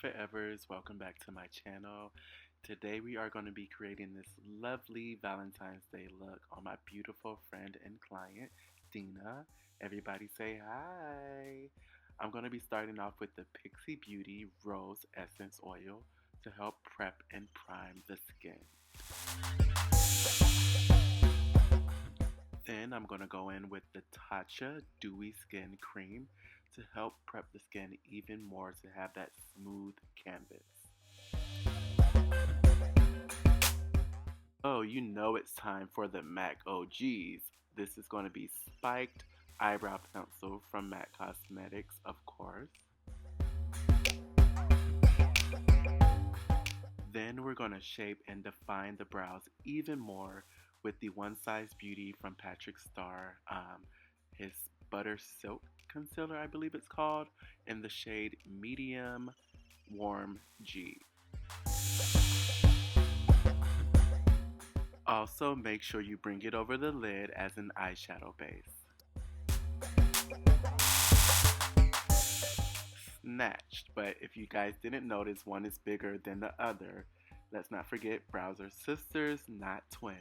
Forevers, welcome back to my channel. Today we are going to be creating this lovely Valentine's Day look on my beautiful friend and client, Dina. Everybody say hi. I'm going to be starting off with the Pixie Beauty Rose Essence Oil to help prep and prime the skin. Then I'm going to go in with the Tatcha Dewy Skin Cream to help prep the skin even more to have that smooth canvas. Oh, you know it's time for the MAC OGs. This is going to be Spiked Eyebrow Pencil from MAC Cosmetics, of course. Then we're going to shape and define the brows even more with the One Size Beauty from Patrick Starr, his Butter Silk Concealer, I believe it's called, in the shade Medium Warm G. Also, make sure you bring it over the lid as an eyeshadow base. Snatched, but if you guys didn't notice, one is bigger than the other. Let's not forget, brows are sisters, not twins.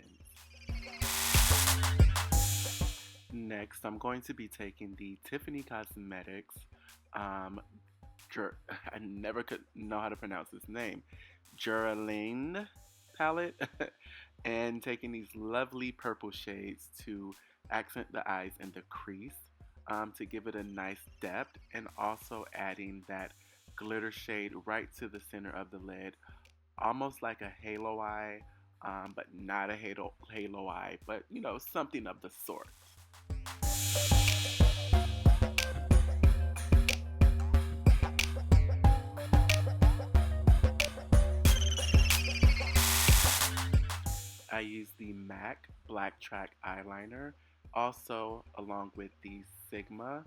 Next, I'm going to be taking the Tiffany Cosmetics, I never could know how to pronounce this name, Geraldine palette, and taking these lovely purple shades to accent the eyes and the crease to give it a nice depth, and also adding that glitter shade right to the center of the lid, almost like a halo eye, but not a halo eye, but you know, something of the sort. I use the MAC Black Track eyeliner, also along with the Sigma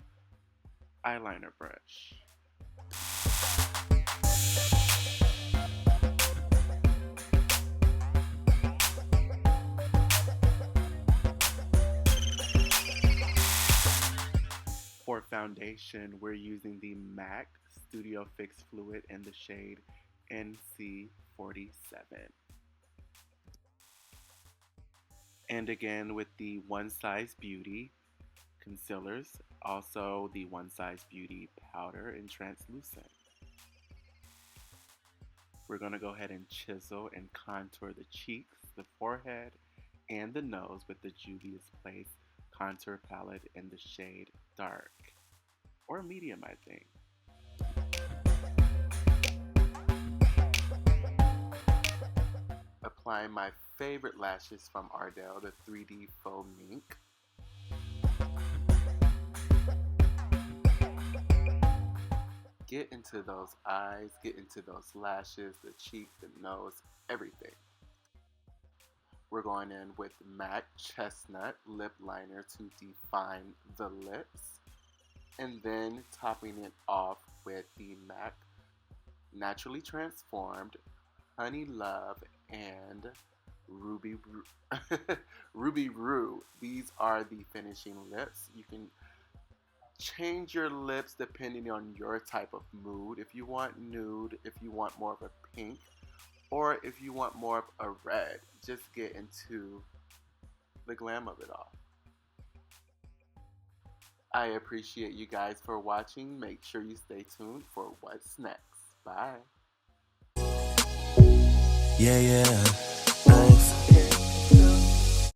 eyeliner brush. For foundation, we're using the MAC Studio Fix Fluid in the shade NC47. And again with the One Size Beauty concealers, also the One Size Beauty powder in translucent. We're going to go ahead and chisel and contour the cheeks, the forehead, and the nose with the Juvia's Place contour palette in the shade Dark, or Medium, I think. Applying my favorite lashes from Ardell, the 3D Faux Mink. Get into those eyes, get into those lashes, the cheek, the nose, everything. We're going in with MAC Chestnut Lip Liner to define the lips, and then topping it off with the MAC Naturally Transformed Honey Love and Ruby Ruby Rue. These are the finishing lips. You can change your lips depending on your type of mood. If you want nude, if you want more of a pink, or if you want more of a red, just get into the glam of it all. I appreciate you guys for watching. Make sure you stay tuned for what's next. Bye. Yeah, yeah.